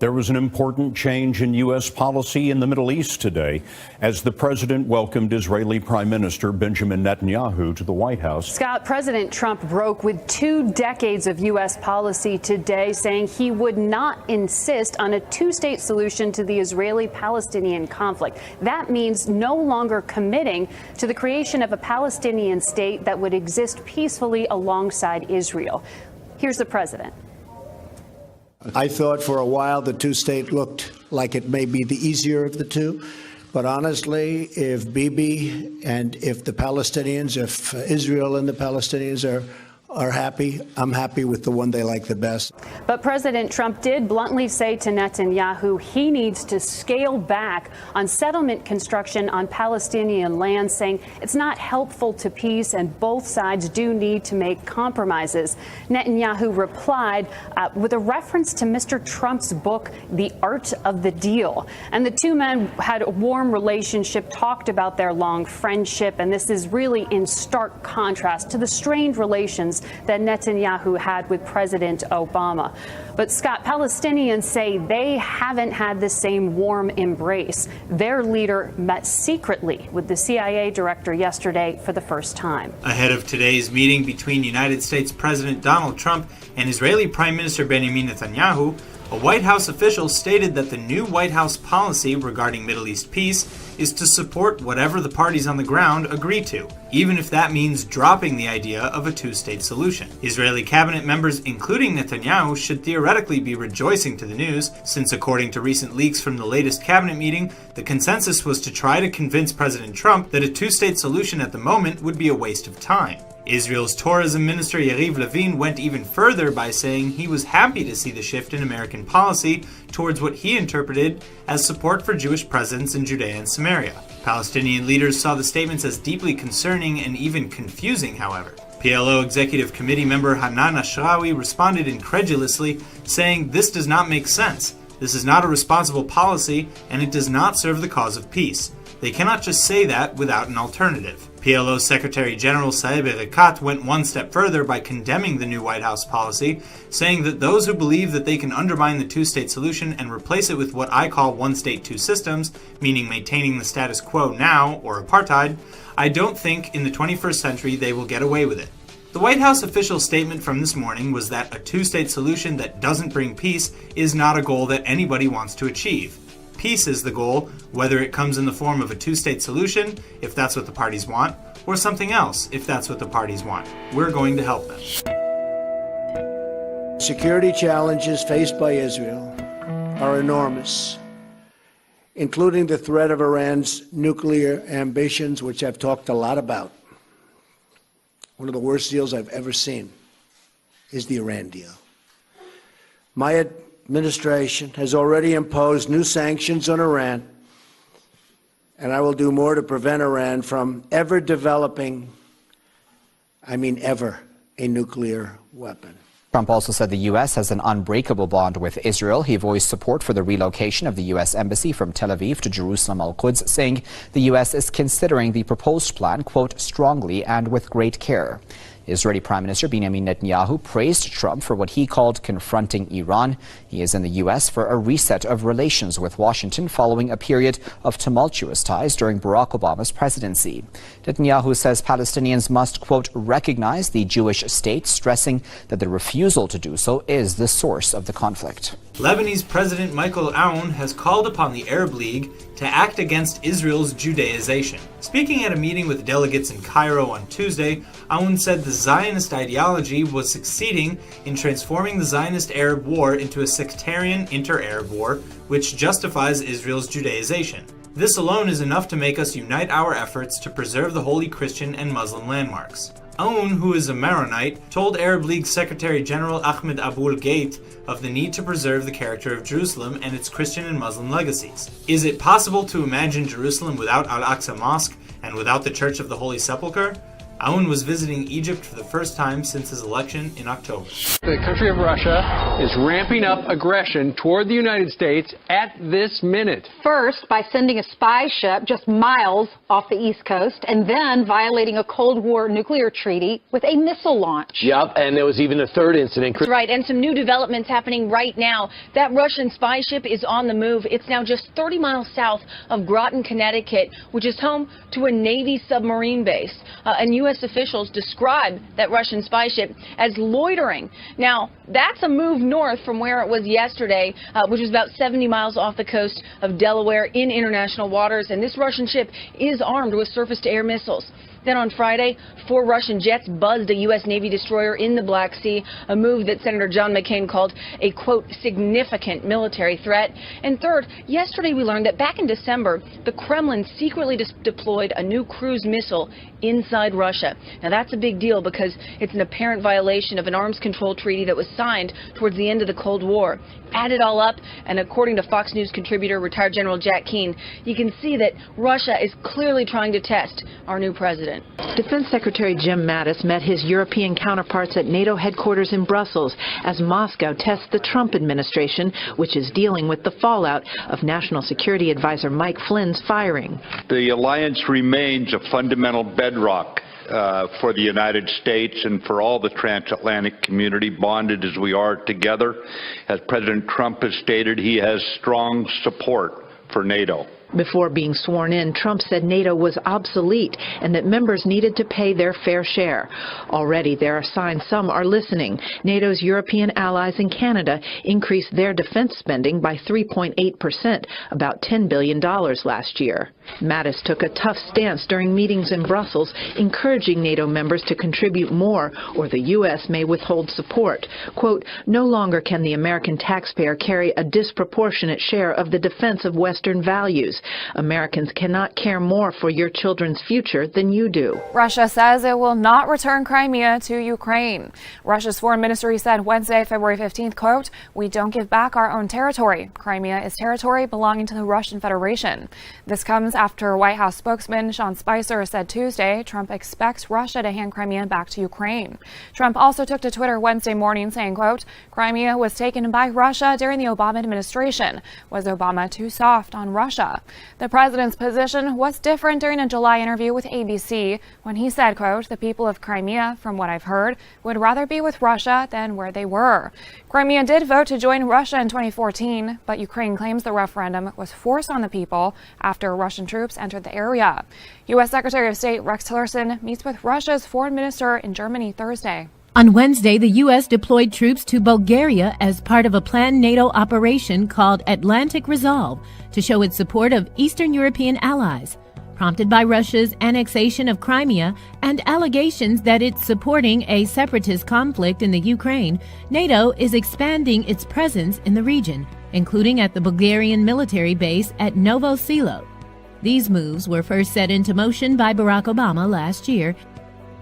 There was an important change in U.S. policy in the Middle East today as the president welcomed Israeli Prime Minister Benjamin Netanyahu to the White House. Scott, President Trump broke with 2 decades of U.S. policy today, saying he would not insist on a two-state solution to the Israeli-Palestinian conflict. That means no longer committing to the creation of a Palestinian state that would exist peacefully alongside Israel. Here's the president. I thought for a while the two-state looked like it may be the easier of the two. But honestly, if Bibi and if the Palestinians, if Israel and the Palestinians are happy, I'm happy with the one they like the best. But President Trump did bluntly say to Netanyahu he needs to scale back on settlement construction on Palestinian land, saying it's not helpful to peace and both sides do need to make compromises. Netanyahu replied with a reference to Mr. Trump's book, The Art of the Deal. And the two men had a warm relationship, talked about their long friendship, and this is really in stark contrast to the strained relations that Netanyahu had with President Obama. But Scott, Palestinians say they haven't had the same warm embrace. Their leader met secretly with the CIA director yesterday for the first time. Ahead of today's meeting between United States President Donald Trump and Israeli Prime Minister Benjamin Netanyahu, a White House official stated that the new White House policy regarding Middle East peace is to support whatever the parties on the ground agree to, even if that means dropping the idea of a two-state solution. Israeli cabinet members, including Netanyahu, should theoretically be rejoicing to the news, since according to recent leaks from the latest cabinet meeting, the consensus was to try to convince President Trump that a two-state solution at the moment would be a waste of time. Israel's tourism minister Yariv Levin went even further by saying he was happy to see the shift in American policy towards what he interpreted as support for Jewish presence in Judea and Samaria. Palestinian leaders saw the statements as deeply concerning and even confusing, however. PLO Executive Committee member Hanan Ashrawi responded incredulously, saying this does not make sense. This is not a responsible policy, and it does not serve the cause of peace. They cannot just say that without an alternative. PLO Secretary General Saeb Erekat went one step further by condemning the new White House policy, saying that those who believe that they can undermine the two-state solution and replace it with what I call one state, two systems, meaning maintaining the status quo now, or apartheid, I don't think in the 21st century they will get away with it. The White House official statement from this morning was that a two-state solution that doesn't bring peace is not a goal that anybody wants to achieve. Peace is the goal, whether it comes in the form of a two-state solution, if that's what the parties want, or something else, if that's what the parties want. We're going to help them. Security challenges faced by Israel are enormous, including the threat of Iran's nuclear ambitions, which I've talked a lot about. One of the worst deals I've ever seen is the Iran deal. My administration has already imposed new sanctions on Iran, and I will do more to prevent Iran from ever developing, ever, a nuclear weapon. Trump also said the U.S. has an unbreakable bond with Israel. He voiced support for the relocation of the U.S. embassy from Tel Aviv to Jerusalem Al-Quds, saying the U.S. is considering the proposed plan, quote, strongly and with great care. Israeli Prime Minister Benjamin Netanyahu praised Trump for what he called confronting Iran. He is in the U.S. for a reset of relations with Washington following a period of tumultuous ties during Barack Obama's presidency. Netanyahu says Palestinians must, quote, recognize the Jewish state, stressing that the refusal to do so is the source of the conflict. Lebanese President Michael Aoun has called upon the Arab League to act against Israel's Judaization. Speaking at a meeting with delegates in Cairo on Tuesday, Aoun said the Zionist ideology was succeeding in transforming the Zionist Arab war into a sectarian inter-Arab war, which justifies Israel's Judaization. This alone is enough to make us unite our efforts to preserve the holy Christian and Muslim landmarks. Aoun, who is a Maronite, told Arab League Secretary General Ahmed Abul Gheit of the need to preserve the character of Jerusalem and its Christian and Muslim legacies. Is it possible to imagine Jerusalem without Al-Aqsa Mosque and without the Church of the Holy Sepulchre? Aoun was visiting Egypt for the first time since his election in October. The country of Russia is ramping up aggression toward the United States at this minute. First, by sending a spy ship just miles off the East Coast, and then violating a Cold War nuclear treaty with a missile launch. Yep, and there was even a third incident. Right, and some new developments happening right now. That Russian spy ship is on the move. It's now just 30 miles south of Groton, Connecticut, which is home to a Navy submarine base. And U.S. officials describe that Russian spy ship as loitering. Now, that's a move north from where it was yesterday, which was about 70 miles off the coast of Delaware in international waters. And this Russian ship is armed with surface-to-air missiles. Then on Friday, 4 Russian jets buzzed a U.S. Navy destroyer in the Black Sea, a move that Senator John McCain called a, quote, significant military threat. And third, yesterday we learned that back in December, the Kremlin secretly deployed a new cruise missile inside Russia. Now that's a big deal because it's an apparent violation of an arms control treaty that was signed towards the end of the Cold War. Add it all up, and according to Fox News contributor retired General Jack Keane, you can see that Russia is clearly trying to test our new president. Defense Secretary Jim Mattis met his European counterparts at NATO headquarters in Brussels as Moscow tests the Trump administration, which is dealing with the fallout of National Security Advisor Mike Flynn's firing. The alliance remains a fundamental bedrock for the United States and for all the transatlantic community, bonded as we are together. As President Trump has stated, he has strong support for NATO. Before being sworn in, Trump said NATO was obsolete and that members needed to pay their fair share. Already there are signs some are listening. NATO's European allies in Canada increased their defense spending by 3.8%, about $10 billion last year. Mattis took a tough stance during meetings in Brussels, encouraging NATO members to contribute more or the U.S. may withhold support. Quote, no longer can the American taxpayer carry a disproportionate share of the defense of Western values. Americans cannot care more for your children's future than you do. Russia says it will not return Crimea to Ukraine. Russia's foreign ministry said Wednesday, February 15th, quote, we don't give back our own territory. Crimea is territory belonging to the Russian Federation. This comes after White House spokesman Sean Spicer said Tuesday Trump expects Russia to hand Crimea back to Ukraine. Trump also took to Twitter Wednesday morning saying, quote, Crimea was taken by Russia during the Obama administration. Was Obama too soft on Russia? The president's position was different during a July interview with ABC when he said, quote, the people of Crimea, from what I've heard, would rather be with Russia than where they were. Crimea did vote to join Russia in 2014, but Ukraine claims the referendum was forced on the people after Russian troops entered the area. U.S. Secretary of State Rex Tillerson meets with Russia's foreign minister in Germany Thursday. On Wednesday, the U.S. deployed troops to Bulgaria as part of a planned NATO operation called Atlantic Resolve to show its support of Eastern European allies. Prompted by Russia's annexation of Crimea and allegations that it's supporting a separatist conflict in the Ukraine, NATO is expanding its presence in the region, including at the Bulgarian military base at Novo Selo. These moves were first set into motion by Barack Obama last year.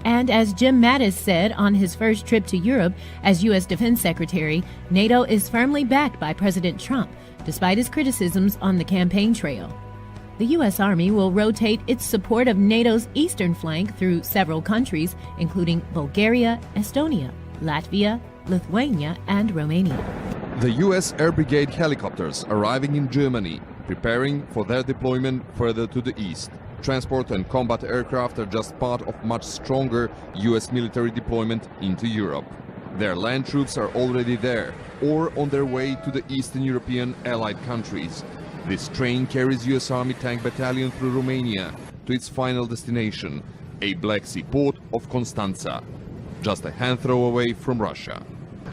And as Jim Mattis said on his first trip to Europe as U.S. Defense Secretary, NATO is firmly backed by President Trump, despite his criticisms on the campaign trail. The U.S. Army will rotate its support of NATO's eastern flank through several countries, including Bulgaria, Estonia, Latvia, Lithuania, and Romania. The U.S. Air Brigade helicopters arriving in Germany, preparing for their deployment further to the east. Transport and combat aircraft are just part of much stronger U.S. military deployment into Europe. Their land troops are already there or on their way to the Eastern European allied countries. This train carries U.S. Army Tank Battalion through Romania to its final destination, a Black Sea port of Constanța, just a hand throw away from Russia.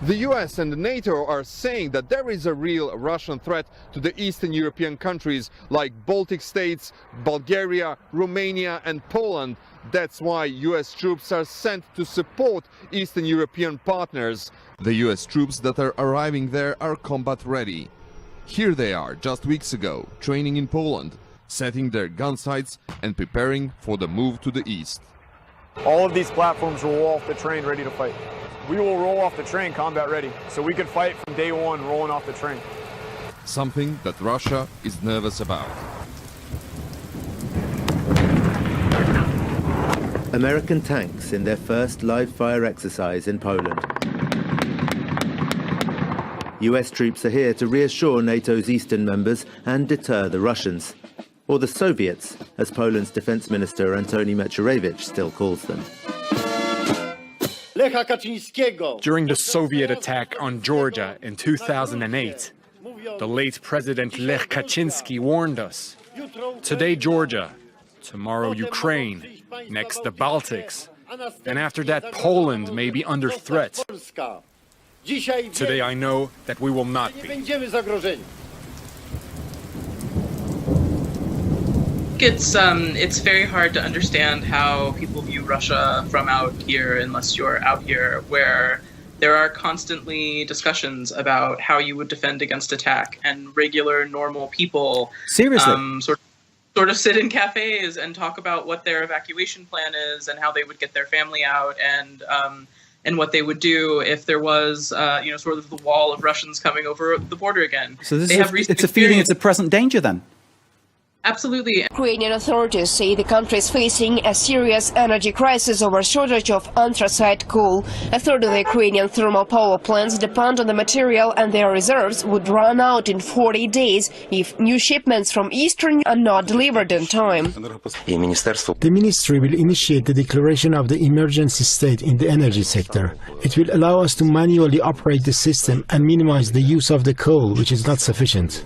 The US and NATO are saying that there is a real Russian threat to the Eastern European countries like Baltic states, Bulgaria, Romania and Poland. That's why US troops are sent to support Eastern European partners. The US troops that are arriving there are combat ready. Here they are just weeks ago, training in Poland, setting their gun sights and preparing for the move to the east. All of these platforms will roll off the train ready to fight. We will roll off the train combat ready, so we can fight from day one rolling off the train. Something that Russia is nervous about. American tanks in their first live-fire exercise in Poland. US troops are here to reassure NATO's eastern members and deter the Russians, or the Soviets, as Poland's defense minister Antoni Macierewicz still calls them. During the Soviet attack on Georgia in 2008, the late President Lech Kaczynski warned us. Today Georgia, tomorrow Ukraine, next the Baltics, and after that Poland may be under threat. Today I know that we will not be. It's very hard to understand how people view Russia from out here unless you're out here, where there are constantly discussions about how you would defend against attack, and regular normal people sort of sit in cafes and talk about what their evacuation plan is and how they would get their family out, and what they would do if there was sort of the wall of Russians coming over the border again. So it's a feeling it's a present danger then? Absolutely. Ukrainian authorities say the country is facing a serious energy crisis over shortage of anthracite coal. A third of the Ukrainian thermal power plants depend on the material, and their reserves would run out in 40 days if new shipments from Eastern are not delivered in time. The ministry will initiate the declaration of the emergency state in the energy sector. It will allow us to manually operate the system and minimize the use of the coal, which is not sufficient.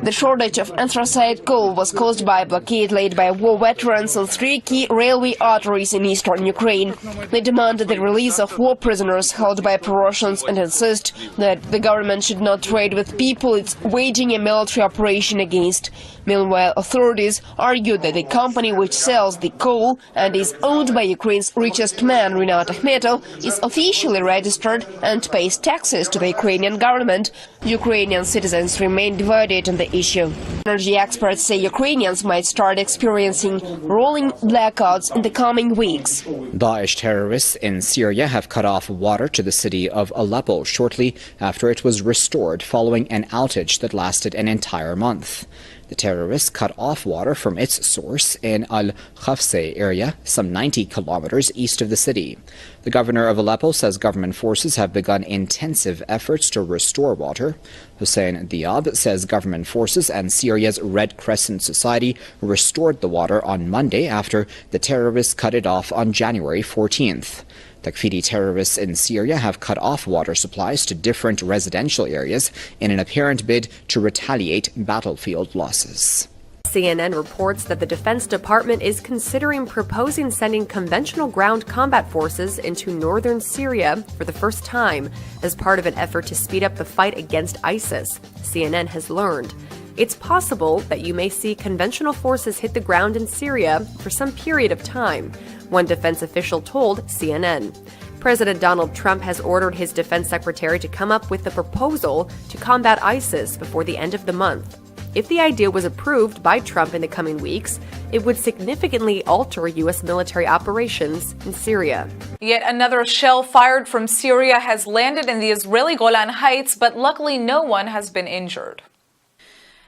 The shortage of anthracite coal was caused by a blockade laid by war veterans on 3 key railway arteries in eastern Ukraine. They demanded the release of war prisoners held by pro-Russians and insist that the government should not trade with people it's waging a military operation against. Meanwhile, authorities argued that the company which sells the coal and is owned by Ukraine's richest man, Rinat Akhmetov, is officially registered and pays taxes to the Ukrainian government. Ukrainian citizens remain divided on the issue. Energy experts say Ukrainians might start experiencing rolling blackouts in the coming weeks. Daesh terrorists in Syria have cut off water to the city of Aleppo shortly after it was restored following an outage that lasted an entire month. The terrorists cut off water from its source in Al-Khafseh area, some 90 kilometers east of the city. The governor of Aleppo says government forces have begun intensive efforts to restore water. Hussein Diab says government forces and Syria's Red Crescent Society restored the water on Monday after the terrorists cut it off on January 14th. Takfiri terrorists in Syria have cut off water supplies to different residential areas in an apparent bid to retaliate battlefield losses. CNN reports that the Defense Department is considering proposing sending conventional ground combat forces into northern Syria for the first time as part of an effort to speed up the fight against ISIS, CNN has learned. It's possible that you may see conventional forces hit the ground in Syria for some period of time, one defense official told CNN. President Donald Trump has ordered his defense secretary to come up with a proposal to combat ISIS before the end of the month. If the idea was approved by Trump in the coming weeks, it would significantly alter U.S. military operations in Syria. Yet another shell fired from Syria has landed in the Israeli Golan Heights, but luckily no one has been injured.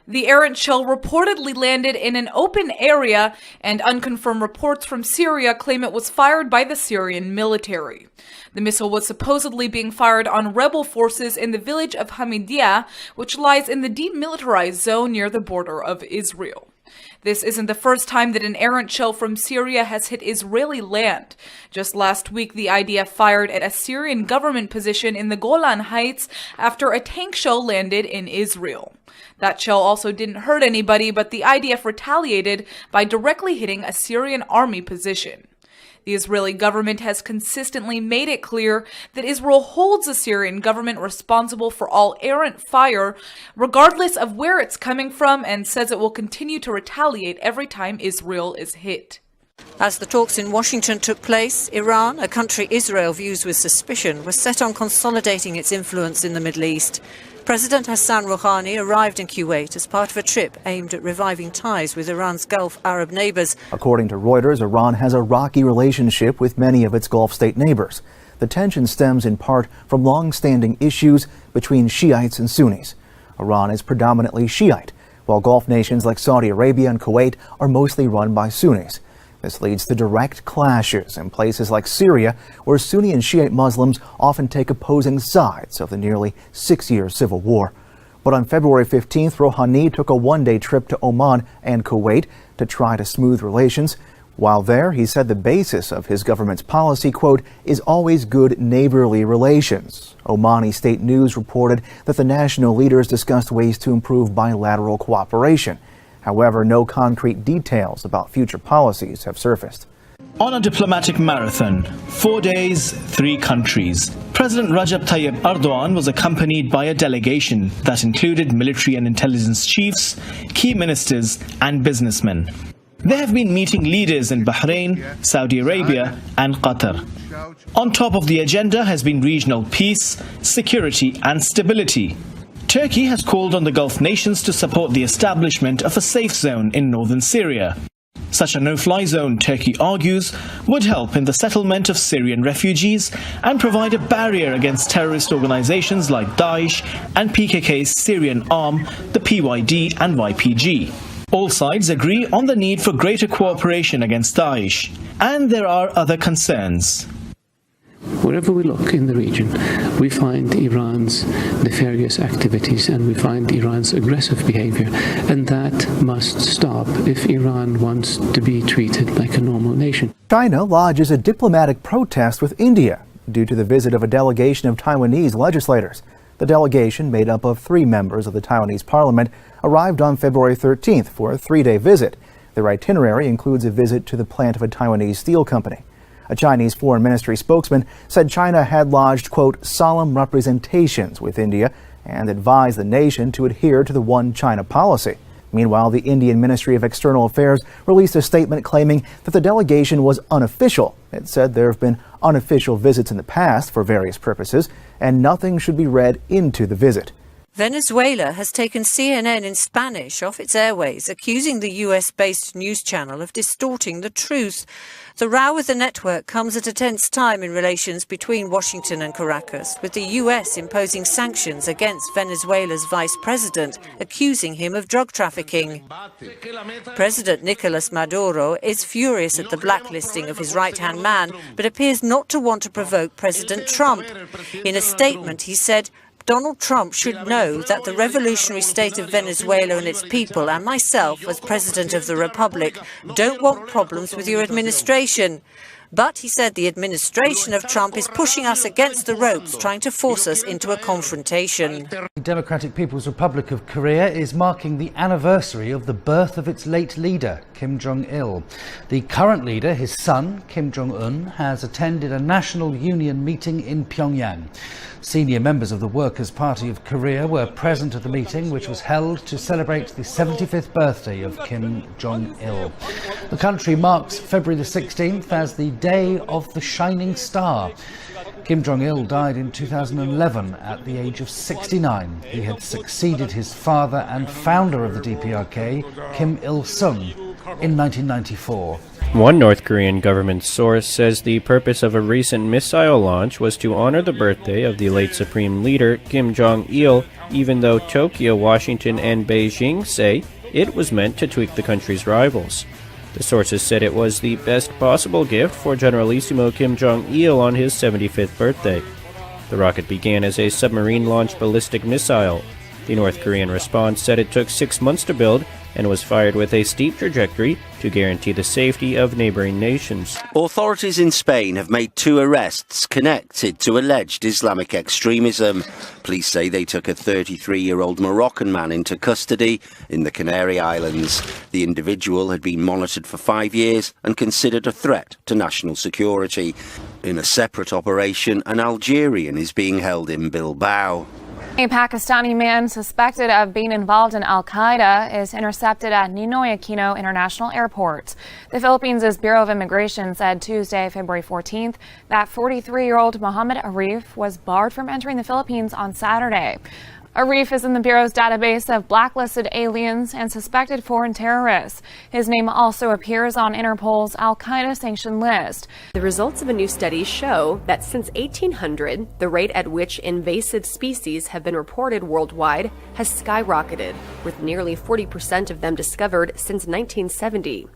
The errant shell reportedly landed in an open area, and unconfirmed reports from Syria claim it was fired by the Syrian military. The missile was supposedly being fired on rebel forces in the village of Hamidiyah, which lies in the demilitarized zone near the border of Israel. This isn't the first time that an errant shell from Syria has hit Israeli land. Just last week, the IDF fired at a Syrian government position in the Golan Heights after a tank shell landed in Israel. That shell also didn't hurt anybody, but the IDF retaliated by directly hitting a Syrian army position. The Israeli government has consistently made it clear that Israel holds the Syrian government responsible for all errant fire, regardless of where it's coming from, and says it will continue to retaliate every time Israel is hit. As the talks in Washington took place, Iran, a country Israel views with suspicion, was set on consolidating its influence in the Middle East. President Hassan Rouhani arrived in Kuwait as part of a trip aimed at reviving ties with Iran's Gulf Arab neighbors. According to Reuters, Iran has a rocky relationship with many of its Gulf state neighbors. The tension stems in part from long-standing issues between Shiites and Sunnis. Iran is predominantly Shiite, while Gulf nations like Saudi Arabia and Kuwait are mostly run by Sunnis. This leads to direct clashes in places like Syria, where Sunni and Shiite Muslims often take opposing sides of the nearly 6-year civil war. But on February 15th, Rouhani took a one-day trip to Oman and Kuwait to try to smooth relations. While there, he said the basis of his government's policy, quote, is always good neighborly relations. Omani state news reported that the national leaders discussed ways to improve bilateral cooperation. However, no concrete details about future policies have surfaced. On a diplomatic marathon, 4 days, 3 countries. President Recep Tayyip Erdogan was accompanied by a delegation that included military and intelligence chiefs, key ministers, and businessmen. They have been meeting leaders in Bahrain, Saudi Arabia, and Qatar. On top of the agenda has been regional peace, security, and stability. Turkey has called on the Gulf nations to support the establishment of a safe zone in northern Syria. Such a no-fly zone, Turkey argues, would help in the settlement of Syrian refugees and provide a barrier against terrorist organizations like Daesh and PKK's Syrian arm, the PYD and YPG. All sides agree on the need for greater cooperation against Daesh, and there are other concerns. Wherever we look in the region, we find Iran's nefarious activities and we find Iran's aggressive behavior, and that must stop if Iran wants to be treated like a normal nation. China lodges a diplomatic protest with India due to the visit of a delegation of Taiwanese legislators. The delegation, made up of 3 members of the Taiwanese parliament, arrived on February 13th for a 3-day visit. Their itinerary includes a visit to the plant of a Taiwanese steel company. A Chinese foreign ministry spokesman said China had lodged, quote, solemn representations with India and advised the nation to adhere to the One China policy. Meanwhile, the Indian Ministry of External Affairs released a statement claiming that the delegation was unofficial. It said there have been unofficial visits in the past for various purposes, and nothing should be read into the visit. Venezuela has taken CNN in Spanish off its airways, accusing the US-based news channel of distorting the truth. The row with the network comes at a tense time in relations between Washington and Caracas, with the US imposing sanctions against Venezuela's vice president, accusing him of drug trafficking. President Nicolas Maduro is furious at the blacklisting of his right-hand man, but appears not to want to provoke President Trump. In a statement, he said, Donald Trump should know that the revolutionary state of Venezuela and its people, and myself as President of the Republic, don't want problems with your administration. But, he said, the administration of Trump is pushing us against the ropes, trying to force us into a confrontation. The Democratic People's Republic of Korea is marking the anniversary of the birth of its late leader, Kim Jong-il. The current leader, his son, Kim Jong-un, has attended a National Union meeting in Pyongyang. Senior members of the Workers' Party of Korea were present at the meeting, which was held to celebrate the 75th birthday of Kim Jong-il. The country marks February the 16th as the Day of the Shining Star. Kim Jong-il died in 2011 at the age of 69. He had succeeded his father and founder of the DPRK, Kim Il-sung, in 1994. One North Korean government source says the purpose of a recent missile launch was to honor the birthday of the late Supreme Leader Kim Jong-il, even though Tokyo, Washington, and Beijing say it was meant to tweak the country's rivals. The sources said it was the best possible gift for Generalissimo Kim Jong-il on his 75th birthday. The rocket began as a submarine-launched ballistic missile. The North Korean response said it took 6 months to build and was fired with a steep trajectory to guarantee the safety of neighboring nations. Authorities in Spain have made 2 arrests connected to alleged Islamic extremism. Police say they took a 33-year-old Moroccan man into custody in the Canary Islands. The individual had been monitored for 5 years and considered a threat to national security. In a separate operation, an Algerian is being held in Bilbao. A Pakistani man suspected of being involved in al-Qaeda is intercepted at Ninoy Aquino International Airport. The Philippines' Bureau of Immigration said Tuesday, February 14th, that 43-year-old Mohammed Arif was barred from entering the Philippines on Saturday. Arif is in the Bureau's database of blacklisted aliens and suspected foreign terrorists. His name also appears on Interpol's al-Qaeda sanctioned list. The results of a new study show that since 1800, the rate at which invasive species have been reported worldwide has skyrocketed, with nearly 40% of them discovered since 1970.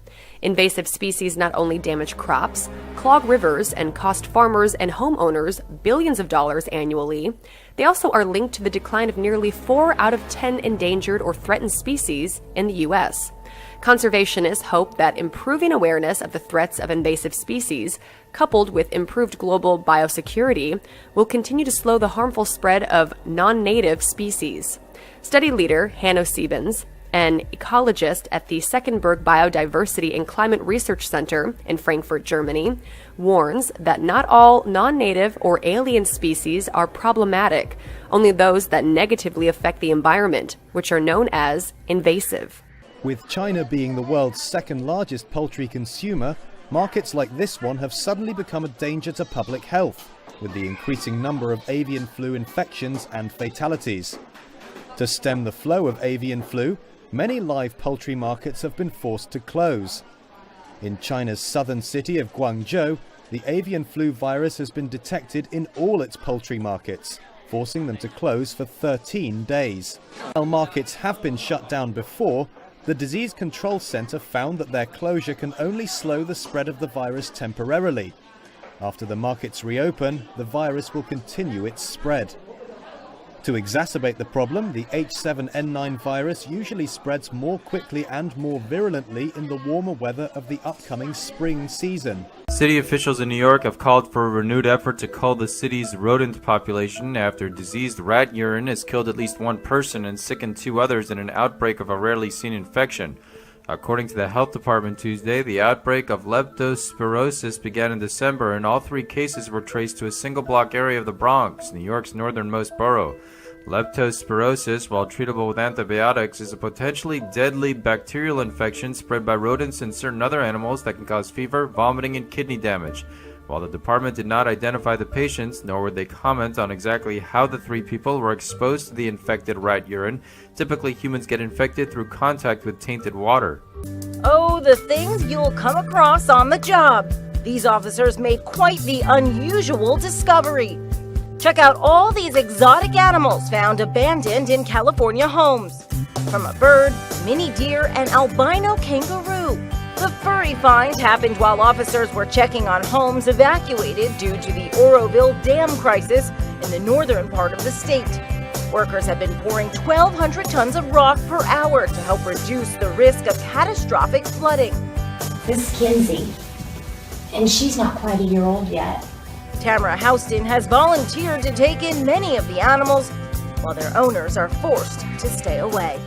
Invasive species not only damage crops, clog rivers, and cost farmers and homeowners billions of dollars annually, they also are linked to the decline of nearly 4 out of 10 endangered or threatened species in the U.S. Conservationists hope that improving awareness of the threats of invasive species, coupled with improved global biosecurity, will continue to slow the harmful spread of non-native species. Study leader Hanno Siebens, an ecologist at the Seckenberg Biodiversity and Climate Research Center in Frankfurt, Germany, warns that not all non-native or alien species are problematic, only those that negatively affect the environment, which are known as invasive. With China being the world's second largest poultry consumer, markets like this one have suddenly become a danger to public health, with the increasing number of avian flu infections and fatalities. To stem the flow of avian flu, many live poultry markets have been forced to close. In China's southern city of Guangzhou, the avian flu virus has been detected in all its poultry markets, forcing them to close for 13 days. While markets have been shut down before, the Disease Control Center found that their closure can only slow the spread of the virus temporarily. After the markets reopen, the virus will continue its spread. To exacerbate the problem, the H7N9 virus usually spreads more quickly and more virulently in the warmer weather of the upcoming spring season. City officials in New York have called for a renewed effort to cull the city's rodent population after diseased rat urine has killed at least one person and sickened 2 others in an outbreak of a rarely seen infection. According to the health department Tuesday, the outbreak of leptospirosis began in December, and all 3 cases were traced to a single block area of the Bronx, New York's northernmost borough. Leptospirosis, while treatable with antibiotics, is a potentially deadly bacterial infection spread by rodents and certain other animals that can cause fever, vomiting, and kidney damage. While the department did not identify the patients, nor would they comment on exactly how the 3 people were exposed to the infected rat urine, typically humans get infected through contact with tainted water. Oh, the things you'll come across on the job. These officers made quite the unusual discovery. Check out all these exotic animals found abandoned in California homes. From a bird, mini deer, and albino kangaroo. The furry find happened while officers were checking on homes evacuated due to the Oroville Dam crisis in the northern part of the state. Workers have been pouring 1,200 tons of rock per hour to help reduce the risk of catastrophic flooding. This is Kinsey, and she's not quite a year old yet. Tamara Houston has volunteered to take in many of the animals, while their owners are forced to stay away.